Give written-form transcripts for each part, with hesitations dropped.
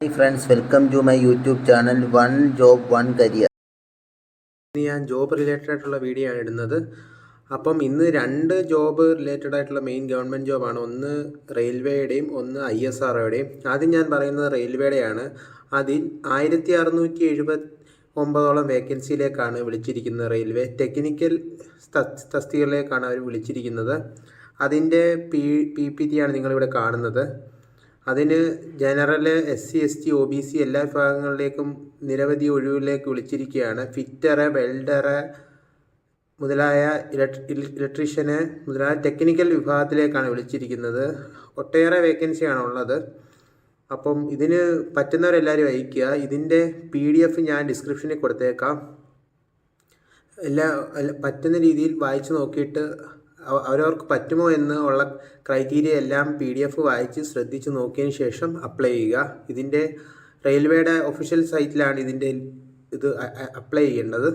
Hi friends, welcome to my YouTube channel One Job One Career. ഇന്ന് ഞാൻ job related ആയിട്ടുള്ള video ആണ് ഇടുന്നത്. അപ്പം ഇന്ന് രണ്ട് ജോബ് റിലേറ്റഡ് ആയിട്ടുള്ള മെയിൻ ഗവൺമെൻറ് ജോബാണ്. ഒന്ന് റെയിൽവേയുടെയും ഒന്ന് ISROയുടെയും. ആദ്യം ഞാൻ പറയുന്നത് റെയിൽവേയുടെയാണ്. അതിൽ 1679 വേക്കൻസിയിലേക്കാണ് വിളിച്ചിരിക്കുന്നത്. റെയിൽവേ ടെക്നിക്കൽ തസ്തികയിലേക്കാണ് അവർ വിളിച്ചിരിക്കുന്നത്. അതിൻ്റെ PPT ആണ് നിങ്ങളിവിടെ കാണുന്നത്. അതിന് ജനറൽ, SC, ST, OBC എല്ലാ വിഭാഗങ്ങളിലേക്കും നിരവധി ഒഴിവിലേക്ക് വിളിച്ചിരിക്കുകയാണ്. ഫിറ്ററ്, വെൽഡറ് മുതലായ ഇലക്ട്രീഷ്യന് മുതലായ ടെക്നിക്കൽ വിഭാഗത്തിലേക്കാണ് വിളിച്ചിരിക്കുന്നത്. ഒട്ടേറെ വേക്കൻസിയാണ് ഉള്ളത്. അപ്പം ഇതിന് പറ്റുന്നവരെല്ലാവരും അയയ്ക്കുക. ഇതിൻ്റെ PDF ഞാൻ ഡിസ്ക്രിപ്ഷനിൽ കൊടുത്തേക്കാം. പറ്റുന്ന രീതിയിൽ വായിച്ച് നോക്കിയിട്ട് അവരവർക്ക് പറ്റുമോ എന്ന് ഉള്ള ക്രൈറ്റീരിയ എല്ലാം PDF വായിച്ച് ശ്രദ്ധിച്ച് നോക്കിയതിന് ശേഷം അപ്ലൈ ചെയ്യുക. ഇതിൻ്റെ റെയിൽവേയുടെ ഒഫീഷ്യൽ സൈറ്റിലാണ് ഇത് അപ്ലൈ ചെയ്യേണ്ടത്.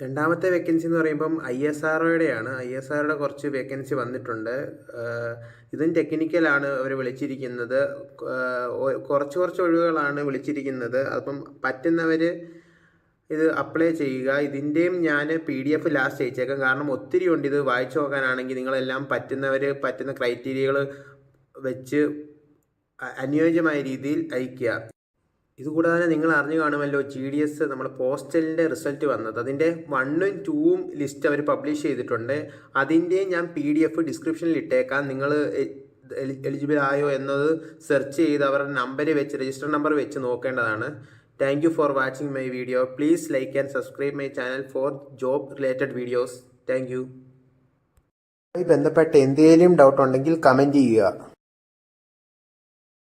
രണ്ടാമത്തെ വേക്കൻസി എന്ന് പറയുമ്പം ISROയുടെയാണ്. ISROയുടെ കുറച്ച് വേക്കൻസി വന്നിട്ടുണ്ട്. ഇതും ടെക്നിക്കലാണ് അവർ വിളിച്ചിരിക്കുന്നത്. കുറച്ച് ഒഴിവുകളാണ് വിളിച്ചിരിക്കുന്നത്. അപ്പം പറ്റുന്നവർ ഇത് അപ്ലൈ ചെയ്യുക. ഇതിൻ്റെയും ഞാൻ PDF ലാസ്റ്റ് അയച്ചേക്കാം. കാരണം ഒത്തിരി ഉണ്ട്. ഇത് വായിച്ചു നോക്കാനാണെങ്കിൽ നിങ്ങളെല്ലാം പറ്റുന്ന ക്രൈറ്റീരിയകൾ വെച്ച് അനുയോജ്യമായ രീതിയിൽ അയയ്ക്കുക. ഇതുകൂടാതെ നിങ്ങൾ അറിഞ്ഞു കാണുമല്ലോ, GDS നമ്മുടെ പോസ്റ്റലിൻ്റെ റിസൾട്ട് വന്നത്. അതിൻ്റെ 1ഉം 2ഉം ലിസ്റ്റ് അവർ പബ്ലിഷ് ചെയ്തിട്ടുണ്ട്. അതിൻ്റെയും ഞാൻ PDF ഡിസ്ക്രിപ്ഷനിൽ ഇട്ടേക്കാം. നിങ്ങൾ എലിജിബിൾ ആയോ എന്നത് സെർച്ച് ചെയ്ത് അവരുടെ രജിസ്റ്റർ നമ്പർ വെച്ച് നോക്കേണ്ടതാണ്. Thank you for watching my video. Please like and subscribe my channel for job related videos. Thank you. ബന്ധപ്പെട്ട എന്തെങ്കിലും ഡൗട്ട് ഉണ്ടെങ്കിൽ കമൻറ്റ് ചെയ്യുക.